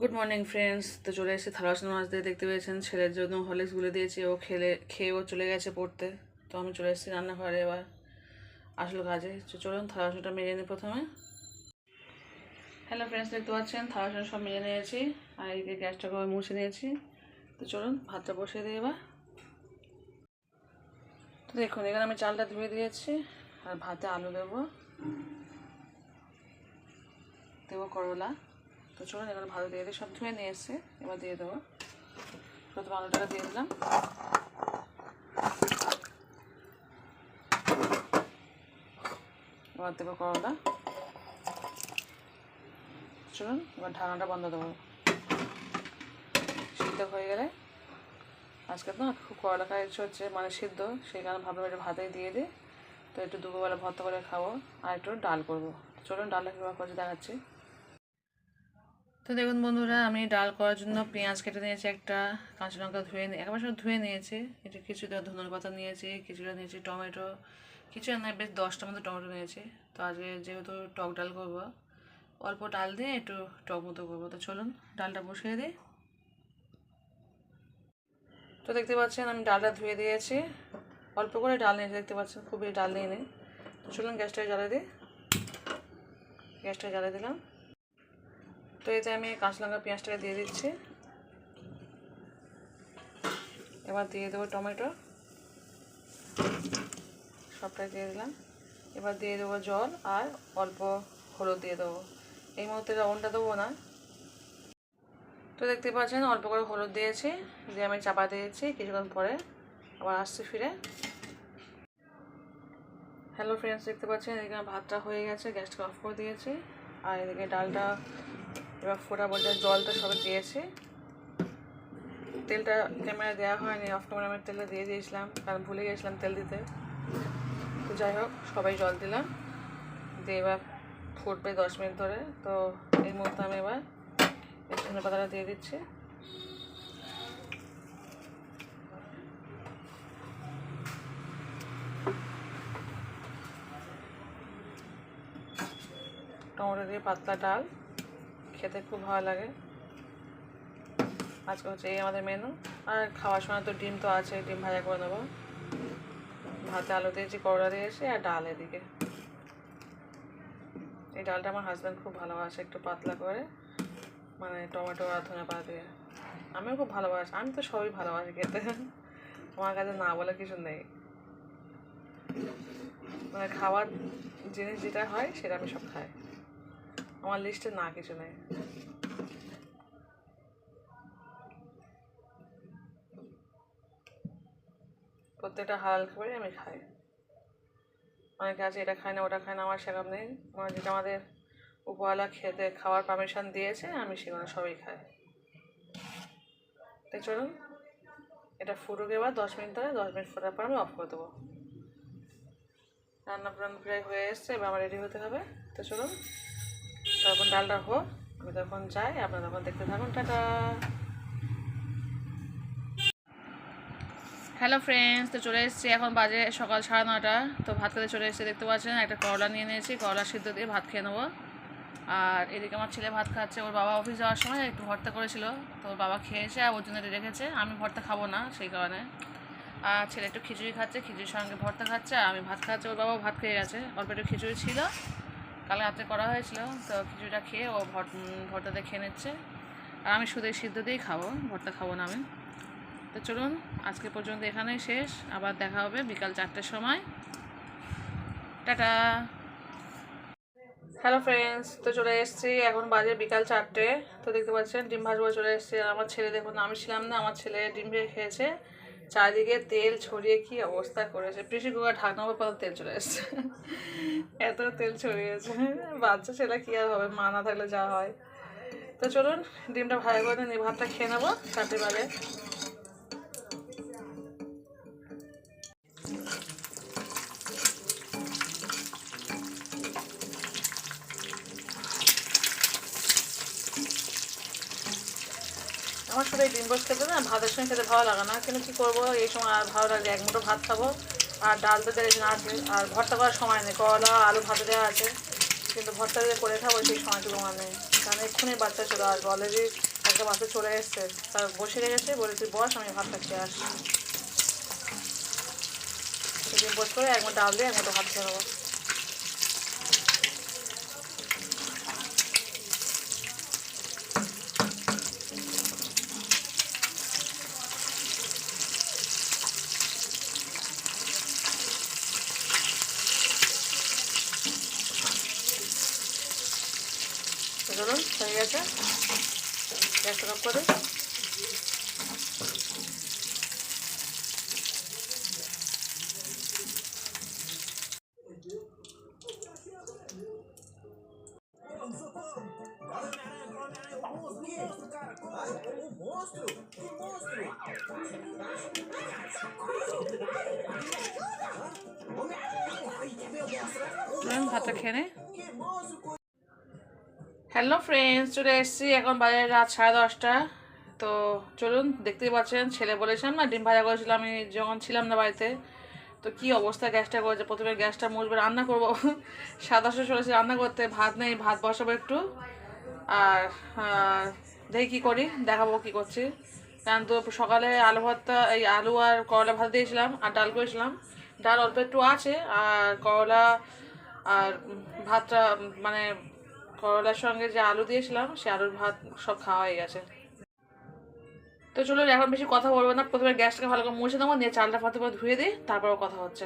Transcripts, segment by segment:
Good morning friends. তো চলে এসেছি থালা বাসন মাজতে। দেখতে পেয়েছেন ছেলের জন্য হরলিক্স গুলে দিয়েছি, ও খেয়েও চলে গেছে পড়তে। তো আমি চলে এসেছি রান্নাঘরে এবার আসলো কাজে। তো চলুন থালা বাসনটা মেজে নিই প্রথমে। হ্যালো ফ্রেন্ডস, দেখতে পাচ্ছেন থালা বাসন সব মেজে নিয়েছি আর এদিকে গ্যাসটাকে মুছে নিয়েছি। তো চলুন ভাতটা বসিয়ে দিই এবার। তো দেখুন এখানে আমি চালটা ধুয়ে দিয়েছি আর ভাতে আলু দেবো করলা। তো চলুন এখানে ভালো দিয়ে দিই, সব ধুয়ে নিয়ে এসেছি, এবার দিয়ে দেবো। প্রথমে আলুটাকে দিয়ে দিলাম, এবার দেবো করলা। চলুন এবার ঢাকনাটা বন্ধ দেবো। সিদ্ধ হয়ে গেলে, আজকে তো খুব করলা খাওয়ার ইচ্ছে হচ্ছে, মানে সিদ্ধ, সেই কারণে ভাবলাম একটু ভাতেই দিয়ে দিই। তো একটু দুপুরবেলা ভর্তা করে খাবো আর একটু ডাল করবো। চলুন ডালটা কীভাবে করছি দেখাচ্ছি। তো দেখুন বন্ধুরা, আমি ডাল করার জন্য পেঁয়াজ কেটে নিয়েছি, একটা কাঁচা লঙ্কা একবার সব ধুয়ে নিয়েছি, একটু কিছুটা ধনের পাতা নিয়েছি, কিছুটা নিয়েছি টমেটো, কিছু নয় বেশ 10টার মতো টমেটো নিয়েছি। তো আজকে যেহেতু টক ডাল করবো, অল্প ডাল দিয়ে একটু টক মতো করবো। তো চলুন ডালটা বসিয়ে দিই। তো দেখতে পাচ্ছেন আমি ডালটা ধুয়ে দিয়েছি, অল্প করে ডাল নিয়েছি, দেখতে পাচ্ছেন খুবই ডাল নিয়ে নিই। তো চলুন গ্যাসটাকে জ্বালিয়ে দিই। গ্যাসটাকে জ্বালিয়ে দিলাম। তো এতে আমি কাঁচা লঙ্কা পেঁয়াজটাকে দিয়ে দিচ্ছি, এবার দিয়ে দেবো টমেটো, সবটাই দিয়ে দিলাম। এবার দিয়ে দেবো জল আর অল্প হলুদ দিয়ে দেবো। এই মুহূর্তে লবণটা দেবো না। তো দেখতে পাচ্ছেন অল্প করে হলুদ দিয়েছি, দিয়ে আমি চাপা দিয়েছি, কিছুক্ষণ পরে আবার আসছি ফিরে। হ্যালো ফ্রেন্ডস, দেখতে পাচ্ছেন এদিকে ভাতটা হয়ে গেছে, গ্যাসটা অফ করে দিয়েছি। আর এদিকে ডালটা এবার ফোটা বলতে জলটা সবে দিয়েছি। তেলটা ক্যামেরা দেওয়া হয়নি, অফ ক্যামেরা আমি তেলটা দিয়ে দিয়েছিলাম, কারণ ভুলে গেছিলাম তেল দিতে। তো যাই হোক, সবাই জল দিলাম, দিয়ে এবার ফুটবে 10 মিনিট ধরে। তো এই মুহূর্তে আমি এবার ধনে পাতাটা দিয়ে দিচ্ছি। টমেটো দিয়ে পাতলা ডাল খেতে খুব ভালো লাগে। আজকে হচ্ছে এই আমাদের মেনু। আর খাওয়ার সময় তো ডিম তো আছে, ডিম ভাজা করে নেবো। ভাতে আলু দিয়েছি, করলা দিয়েছি আর ডাল এদিকে। এই ডালটা আমার হাজব্যান্ড খুব ভালোবাসে, একটু পাতলা করে, মানে টমেটো আর ধনে পাতা দিয়ে। আমিও খুব ভালোবাসি, আমি তো সবই ভালোবাসি খেতে, আমার কাছে না বলে কিছু নেই। মানে খাওয়ার জিনিস যেটা হয় সেটা আমি সব খাই, আমার লিস্টে না কিছু নেই। প্রত্যেকটা হালাল খাবারই আমি খাই। অনেকে আছে এটা খায় না ওটা খায় না, আমার সেরকম নেই। আমার যেটা আমাদের উপরওয়ালা খেতে খাওয়ার পারমিশন দিয়েছে, আমি সেগুলো সবই খাই। তাই চলুন এটা ফুটুক এবার 10 মিনিট ধরে, 10 মিনিট ফোটার পর আমি অফ করে দেবো। রান্না প্রায় হয়ে এসছে, এবার আমার রেডি হতে হবে। তো চলুন তখন ডালটা হোক, আমি তখন যাই, আপনারা তখন দেখতে থাকুন। টাটা। হ্যালো ফ্রেন্ডস, তো চলে এসেছি, এখন বাজে সকাল 9:30। তো ভাত খেতে চলে এসেছি, দেখতে পাচ্ছেন একটা করলা নিয়ে নিয়েছি, করলা সিদ্ধ দিয়ে ভাত খেয়ে নেবো। আর এদিকে আমার ছেলে ভাত খাচ্ছে, ওর বাবা অফিস যাওয়ার সময় একটু ভর্তা করেছিল, তো ওর বাবা খেয়েছে আর ওর জন্য রেখেছে। আমি ভর্তা খাবো না সেই কারণে। আর ছেলে একটু খিচুড়ি খাচ্ছে, খিচুড়ির সঙ্গে ভর্তা খাচ্ছে, আর আমি ভাত খাচ্ছি। ওর বাবাও ভাত খেয়ে গেছে, অল্প একটু খিচুড়ি ছিল, কাল রাত্রে করা হয়েছিল, তো খিচুড়িটা খেয়ে ও ভর্তাতে খেয়ে নিচ্ছে। আর আমি শুধু সিদ্ধ দিয়েই খাবো, ভর্তা খাবো না আমি। তো চলুন আজকে পর্যন্ত এখানেই শেষ, আবার দেখা হবে বিকাল 4টের সময়। টাটা। হ্যালো ফ্রেন্ডস, তো চলে এসেছি, এখন বাজে বিকাল 4টে। তো দেখতে পাচ্ছেন ডিম ভাজবো চলে এসেছি। আর আমার ছেলে দেখুন, আমি ছিলাম না, আমার ছেলে ডিম ভেজে খেয়েছে, চারিদিকে তেল ছড়িয়ে কি অবস্থা করেছে। প্রেসার কুকার ঢাকনার পর তেল চলে এসছে, এত তেল ছড়িয়েছে। বাচ্চা ছেলে কি আর হবে, মা না থাকলে যা হয়। তো চলুন ডিমটা ভাজা করে নিয়ে ভাতটা খেয়ে নেবো 4টে বাজে। আমার শুধু এই ডিম পোস্ট খেতে না ভাতের সঙ্গে খেতে ভালো লাগে না, কিন্তু কী করবো, এই সময় আর ভালো লাগে, এক মুঠো ভাত খাবো আর ডাল তো দেখেছেন আছে, আর ভর্তা করার সময় নেই, করলা আলু ভাতে দেওয়া আছে, কিন্তু ভর্তা দিয়ে করে খাবো সেই সময়টুকু আমার নেই, কারণ এক্ষুনি বাচ্চা চলে আসবে। অলরেডি কালকে ভাতে চলে এসছে, তার বসে রেখেছে, বলে তুই বস আমি ভাতটা খেয়ে আসি। সেদিন বস করে এক মুঠো ডাল দিয়ে এক মুঠো ভাত খেয়ে নেবো। চলুন হয়ে গেছে, গ্যাসটা অফ করে। ভাতটা খেয়ে নে। হ্যালো ফ্রেন্ডস, চলে এসেছি, এখন বাজে রাত 10:30। তো চলুন, দেখতেই পাচ্ছেন ছেলে বলেছিলাম না ডিম ভাজা করেছিলাম আমি যখন ছিলাম না বাড়িতে। তো কি অবস্থা গ্যাসটা করেছে, প্রথমে গ্যাসটা মুছবে, রান্না করবো। 7:30 চলেছে রান্না করতে, ভাত নেই, ভাত বসাবো একটু। আর দেখি কী করি, দেখাবো কি করছি। কারণ তো সকালে আলু ভর্তা, এই আলু আর করলা ভাত দিয়েছিলাম আর ডাল করেছিলাম। ডাল অল্প একটু আছে, আর করলা আর ভাতটা মানে করলার সঙ্গে যে আলু দিয়েছিলাম সে আলুর ভাত সব খাওয়া হয়ে গেছে। তো চলো এখন বেশি কথা বলবো না, প্রথমে গ্যাসটাকে ভালো করে মুছে দেবো, নিয়ে চালটা ফাতে করে ধুয়ে দিই, তারপরেও কথা হচ্ছে।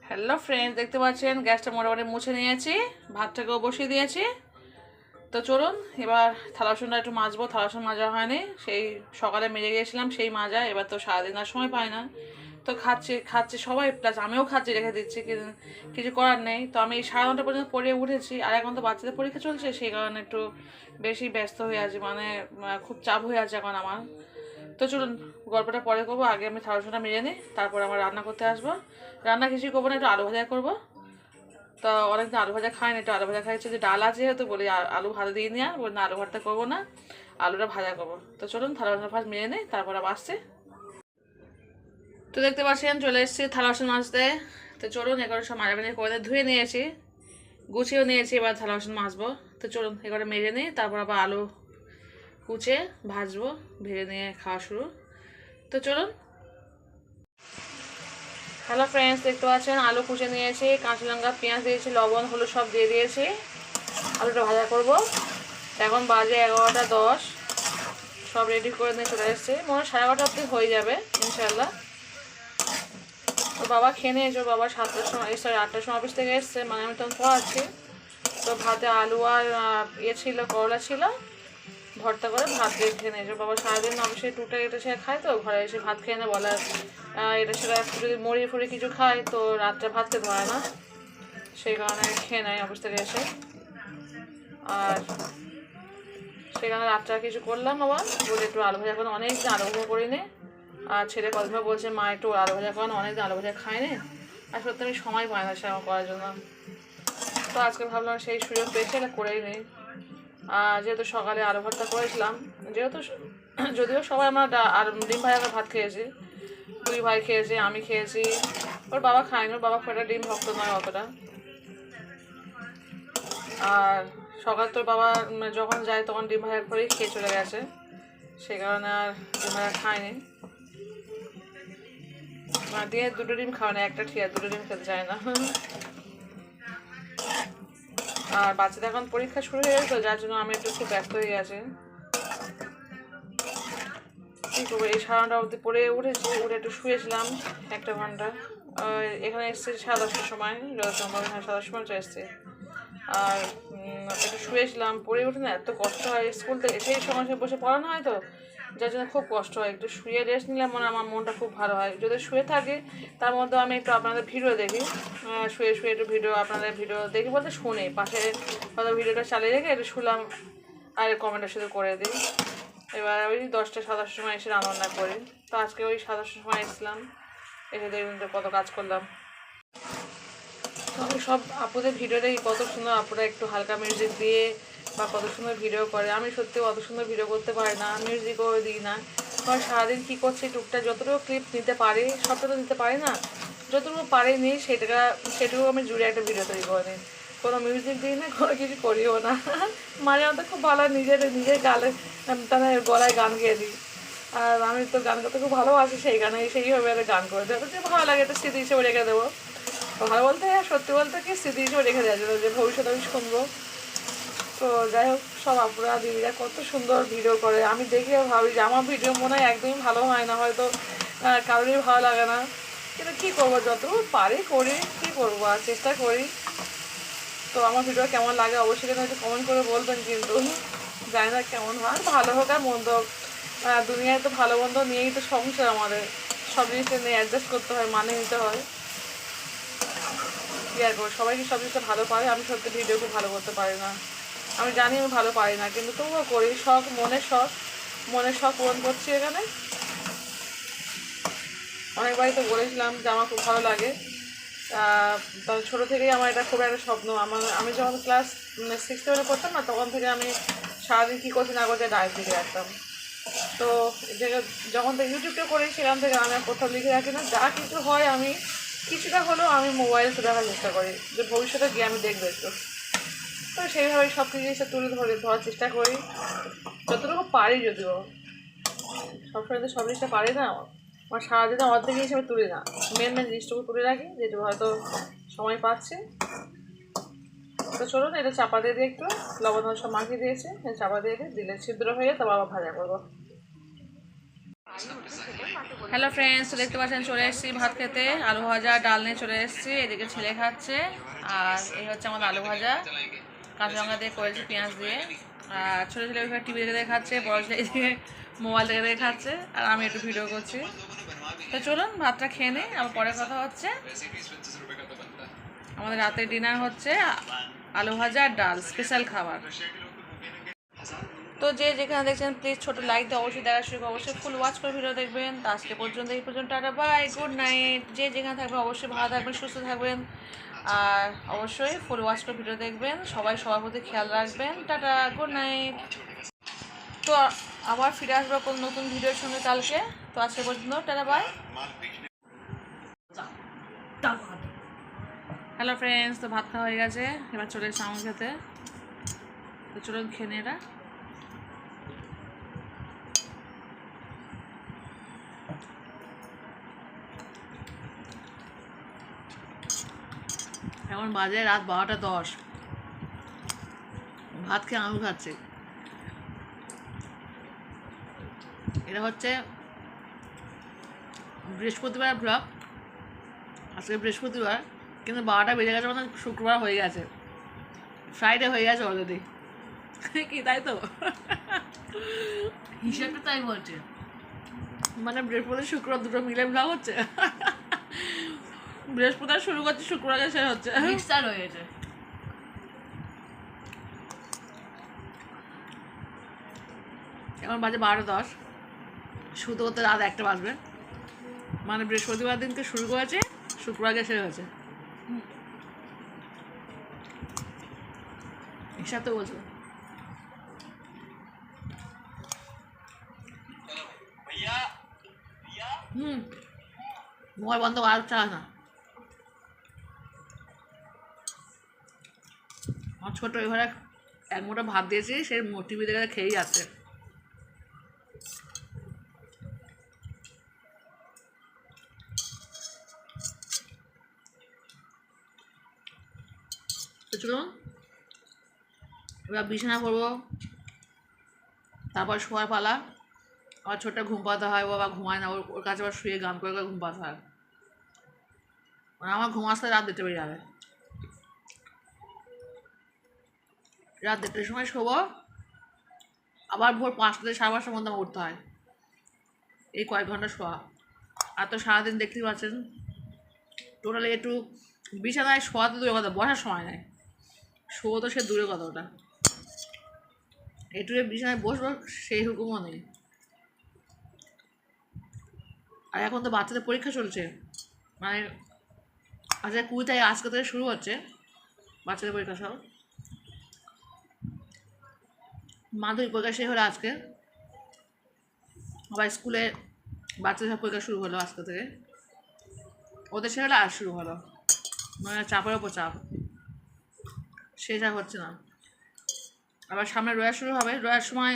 হ্যালো ফ্রেন্ডস, দেখতে পাচ্ছেন গ্যাসটা মোটামুটি মুছে নিয়েছি, ভাতটাকেও বসিয়ে দিয়েছি। তো চলুন এবার থালা বাসনটা একটু মাজবো, থালা বাসন মাজা হয়নি, সেই সকালে মেজে গিয়েছিলাম সেই মাজা, এবার তো সারাদিন আর সময় পাই না। তো খাচ্ছি সবাই, প্লাস আমিও খাচ্ছি, রেখে দিচ্ছি, কিছু করার নেই। তো আমি 9:30 পর্যন্ত পড়ে উঠেছি, আর এখন তো বাচ্চাদের পরীক্ষা চলছে, সেই কারণে একটু বেশি ব্যস্ত হয়ে আছি, মানে খুব চাপ হয়ে আছে এখন আমার। তো চলুন গল্পটা পরে করবো, আগে আমি থালা বাসনটা মেজে নিই, তারপর আমার রান্না করতে আসবো। রান্না কিছুই করবো না, একটু আলু ভাজা করবো। তো অনেকদিন আলু ভাজা খাই না, একটু আলু ভাজা খাইছে, যে ডাল আছে যেহেতু বলি আলু ভাজা দিয়ে নিয়ে আর বলি না আলু ভাজা করবো না, আলুটা ভাজা করবো। তো চলুন থালা বাসন ফার্স্ট মেজে নিই, তারপর আবার আসছে। তো দেখতে পাচ্ছেন চলে এসেছি থালা বাসন মাজতে। তো চলুন এগুলো সব মাজামাজি করে ধুয়ে নিয়েছি, গুছিয়েও নিয়েছি, এবার থালা বাসন মাজবো। তো চলুন এগুলো মেজে নিই, তারপর আবার আলু কুচে ভাজবো, ভেজে নিয়ে খাওয়া শুরু। তো চলুন। হ্যালো ফ্রেন্ডস, দেখতে পাচ্ছেন আলু কুচে নিয়েছি, কাঁচা লঙ্কা পেঁয়াজ দিয়েছি, লবণ হলুদ সব দিয়ে দিয়েছি, আলুটা ভাজা করব। এখন বাজে 11:10, সব রেডি করে নিয়ে চলে এসেছি, মনে হয় 11:30 অবধি হয়ে যাবে ইনশাল্লাহ। তো বাবা খেয়ে নিয়েছো, বাবা 7টার সময় 8টার সময় অফিস থেকে এসছে, মানে আমি তখন পড়াচ্ছি। তো ভাতে আলু আর ছিল করলা ছিল, ভর্তা করে ভাত দিয়ে খেয়ে নিয়েছো। বাবা সারাদিন অফিসে টুকটাক এটা সে খায়, তো ঘরে এসে ভাত খেয়ে না বলে এটা সেটা যদি মুড়ি ফুড়ি কিছু খায় তো রাত্রে ভাত খেতে পারে না, সেই কারণে খেয়ে নেয় অফিস থেকে এসে। আর সেখানে রাত্রে কিছু করলাম আবার, বলে একটু আলু ভাজা করে, অনেকদিন আলু ভাজা করিনি। আর ছেলে কতবার বলছে মা একটু আলু ভাজা করেন, অনেকদিন আলু ভাজা খাইনি, আর সত্যি আমি সময় পাই না সেরকম করার জন্য। তো আজকে ভাবলাম সেই সুযোগ পেয়েছি, এটা করেই নিই। যেহেতু সকালে আলু ভর্তা করেছিলাম, যেহেতু যদিও সবাই আমরা আর ডিম ভাজা ভাত খেয়েছি, 2 ভাই খেয়েছি, আমি খেয়েছি, ওর বাবা খায়নি, ওর বাবা খুব একটা ডিম ভক্ত নয় অতটা। আর সকাল তোর বাবা যখন যায় তখন ডিম ভাজা করেই খেয়ে চলে গেছে, সেই কারণে আর ডিম ভাজা খায়নি। দিয়ে 2টো ডিম খাওয়া না, একটা ঠিক আছে, 2টো ডিম খেতে চায় না। আর বাচ্চাদের এখন পরীক্ষা শুরু হয়ে গেছে, তো যার জন্য আমি একটু খুব ব্যস্ত হয়ে গেছি। কী করবো, এই 9:30 অবধি পড়ে উঠেছি, উঠে একটু শুয়েছিলাম 1 ঘন্টা। এখানে এসেছি 10:30টার সময়, যত সম্ভব 10:30 সময় চলে এসেছি। আর একটু শুয়েছিলাম, পড়ে উঠে না এত কষ্ট হয়, স্কুল থেকে সেই সময় বসে পড়ানো হয়, তো যার জন্য খুব কষ্ট হয়। একটু শুয়ে রেস্ট নিলে আমার মনটা খুব ভালো হয়। যদি শুয়ে থাকে তার মধ্যে আমি একটু আপনাদের ভিডিও দেখি, শুয়ে একটু আপনাদের ভিডিও দেখি বলতে শুনি, পাশে হয়তো ভিডিওটা চালিয়ে রেখে একটু শুনলাম আর কমেন্টটা শুধু করে দিই। এবার ওই 10টা 7টার সময় এসে রান্না করি। তো আজকে ওই 7টার সময় এসেছিলাম, এসে দেখুন কত কাজ করলাম। আমি সব আপুদের ভিডিও দেখি, কত সুন্দর আপুরা একটু হালকা মিউজিক দিয়ে বা কত সুন্দর ভিডিও করে। আমি সত্যি অত সুন্দর ভিডিও করতে পারি না, মিউজিকও দিই না। কারণ সারাদিন কী করছি, টুকটা যতটুকু ক্লিপ নিতে পারি, সবটা তো নিতে পারি না, যতটুকু পারি নিই সেটুকু আমি জুড়ে একটা ভিডিও তৈরি করে নিই। কোনো মিউজিক দিই না, কোনো কিছু করিও না। মাঝে মধ্যে খুব ভালো নিজের নিজের গালে মানে গলায় গান গেয়ে দিই। আর আমি তো গান করতে খুব ভালোবাসি, সেই গানে সেইভাবে একটা গান করে দেবো, যে ভালো লাগে একটা স্মৃতি হিসেবে রেখে দেবো। ভালো বলতে সত্যি বলতে কি স্মৃতি হিসেবে রেখে দেওয়ার জন্য, যে ভবিষ্যতে আমি শুনবো। তো যাই হোক, সব আপুরা দিদিরা কত সুন্দর ভিডিও করে, আমি দেখে ভাবি যে আমার ভিডিও মনে হয় একদমই ভালো হয় না, হয়তো কারোরই ভালো লাগে না, কিন্তু কী করবো, যতটুকু পারি করি, কী করবো, আর চেষ্টা করি। তো আমার ভিডিও কেমন লাগে অবশ্যই কিন্তু একটু কমেন্ট করে বলবেন, কিন্তু জানি না কেমন হয়, ভালো হোক আর মন্দ হোক, দুনিয়ায় তো ভালো মন্দ নিয়েই তো সংসার আমাদের, সব জিনিসটা নিয়ে অ্যাডজাস্ট করতে হয়, মানে নিতে হয়। কী আর করবো, সবাই কি সব জিনিসটা ভালো পারে? আমি সত্যি ভিডিও খুব ভালো করতে পারি না, আমি জানি আমি ভালো পারি না, কিন্তু তবুও করি, শখ, মনের শখ পূরণ করছি এখানে। অনেকবারই তো বলেছিলাম যে আমার খুব ভালো লাগে, ছোটো থেকেই আমার এটা খুব একটা স্বপ্ন। আমি যখন ক্লাস 6-7 পড়তাম না, তখন থেকে আমি সারাদিন কী করছি না করছি ডায়েরি লিখে রাখতাম। তো যখন থেকে ইউটিউবটা করি, সেখান থেকে আমি কোথাও লিখে রাখি না, যা কিছু হয় আমি কিছুটা হলেও আমি মোবাইলে দেখার চেষ্টা করি, যে ভবিষ্যতে গিয়ে আমি দেখবো একটু। তো সেইভাবেই সব কিছু জিনিসটা ধরার চেষ্টা করি, যতটুকু পারি। যদিও সবসময় তো সব জিনিসটা পারি না, আমার সারাদিনে অর্ধেক জিনিস আমি তুলি না, মেন জিনিসটুকু তুলে রাখি, যেটুকু হয়তো সময় পাচ্ছি। তো চলুন, এটা চাপা দিয়ে দিয়ে একটু লবণ সব মাখিয়ে দিয়েছে, চাপা দিয়ে দিলে ছিদ্র হয়ে তো আবার ভাজা করবো। হ্যালো ফ্রেন্ডস, তো দেখতে পাচ্ছেন চলে এসেছি ভাত খেতে, আলু ভাজা ডাল নিয়ে চলে এসেছি। এদিকে ছেলে খাচ্ছে, আর এই হচ্ছে আমার আলু ভাজা, কাঁচা লঙ্কা দিয়ে করেছি, পেঁয়াজ দিয়ে। আর ছোটো ছেলে ওইখানে টিভি দেখে খাচ্ছে, বড় ছেলে এদিকে মোবাইল দেখে খাচ্ছে, আর আমি একটু ভিডিও করছি। তো চলুন ভাতটা খেয়ে নিই, আবার পরে কথা হচ্ছে। আমাদের রাতের ডিনার হচ্ছে আলু ভাজা আর ডাল, স্পেশাল খাবার। তো যে যেখানে দেখছেন প্লিজ ছোটো লাইক দিয়ে অবশ্যই দেখা শুরু, অবশ্যই ফুল ওয়াচ করে ভিডিও দেখবেন। তো আজকে পর্যন্ত এই পর্যন্ত, টাটা বাই, গুড নাইট। যে যেখানে থাকবেন অবশ্যই ভালো থাকবেন, সুস্থ থাকবেন, আর অবশ্যই ফুল ওয়াচ করে ভিডিও দেখবেন। সবাই সবার প্রতি খেয়াল রাখবেন, টাটা, গুড নাইট। তো আবার ফিরে আসবো কোন নতুন ভিডিওর সঙ্গে কালকে। তো আজকে পর্যন্ত টাটা বাই। হ্যালো ফ্রেন্ডস, তো ভাত খাওয়া হয়ে গেছে, এবার চলে এসেছে আমার খেতে। তো চলুন খেয়ে নিই এটা। এখন বাজে রাত 12টা 10, ভাত খেয়ে আঙুল খাচ্ছে। এটা হচ্ছে বৃহস্পতিবার ব্লগ, আজকে বৃহস্পতিবার, কিন্তু 12টা বেজে গেছে, মানে শুক্রবার হয়ে গেছে, ফ্রাইডে হয়ে গেছে অলরেডি। কি তাই তো, হিসাবটা তাই বলছে, মানে বৃহস্পতি শুক্রবার দুটো মিলে ব্লগ হচ্ছে। বৃহস্পতিবার শুরু করছে, শুক্রবারে শেষ হচ্ছে, মিক্সচার হয়ে গেছে। এখন বাজে 12টা 10, শুতে করতে রাত 1টা বাজবে, মানে বৃহস্পতিবার দিনকে শুরু করেছে, শুক্রবারে শেষ হয়েছে, হিসাব তো বলছে। মোবাইল বন্ধ আর চায় না। আমার ছোটো এবারে এক মোটা ভাত দিয়েছি, সে টিভি দেখে খেয়েই যাচ্ছে। তো চলুন এবার বিছানা করবো, তারপর শোয়ার পালা। আমার ছোটটা ঘুম পাতে হয়, বাবা ঘুমায় না, ওর কাছে আবার শুয়ে গান করে করে ঘুম পাতে হয়, মানে আমার ঘুম আসতে রাত 2টা বেজে যাবে। রাত 2টার সময় শোবো, আবার ভোর 5টা থেকে 5:30টার মধ্যে আমার উঠতে হয়, এই কয়েক ঘন্টা শোয়া। আর তো সারাদিন দেখতেই পাচ্ছেন, টোটালি একটু বিছানায় শোয়া তো দূরের কথা, বসার সময় নেই, শোয়া তো সে দূরের কথা, ওটা একটু বিছানায় বসবো সেই হুকুমও নেই। আর এখন তো বাচ্চাদের পরীক্ষা চলছে, মানে আচ্ছা 20 তারিখ আজকে থেকে শুরু হচ্ছে বাচ্চাদের পরীক্ষা সব। মাধ্যমিক পরীক্ষা শেষ হলো আজকে, আবার স্কুলে বাচ্চাদের সব পরীক্ষা শুরু হলো আজকে থেকে, ওদের শেষ হলো আর শুরু হলো, মানে চাপের ওপর চাপ। শেষ আর হচ্ছে না। আবার সামনে রোয়া শুরু হবে, রোয়ার সময়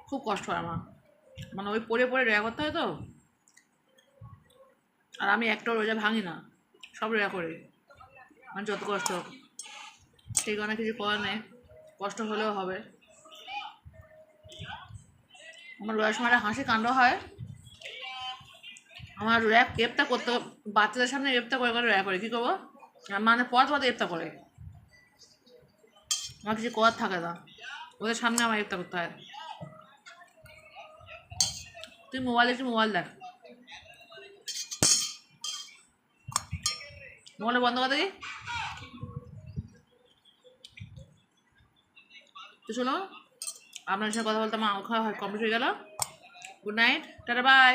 খুব কষ্ট হয় আমার, মানে ওই পড়ে পড়ে রোয়া করতে হয় তো। আর আমি একটা রোজা ভাঙি না, সব রোয়া করি, মানে যত কষ্ট হোক। সেই কারণে কিছু করার নেই, কষ্ট হলেও হবে। আমার রোয়ার সময় একটা হাসি কাণ্ড হয়। আমার র্যাপ এপটা করতে, বাচ্চাদের সামনে এপটা করে করে র্যাপ করে, কী করবো, মানে পথ পথে এপটা করে, আমার কিছু করার থাকে না, ওদের সামনে আমার এপটা করতে হয়। তুই মোবাইল একটু মোবাইল দেখ, মোবাইলটা বন্ধ করে দেখি। তো শোনো, আপনার সাথে কথা বলতে আমার খাওয়া হয় কমপ্লিট হয়ে গেল। Good night, tata, by.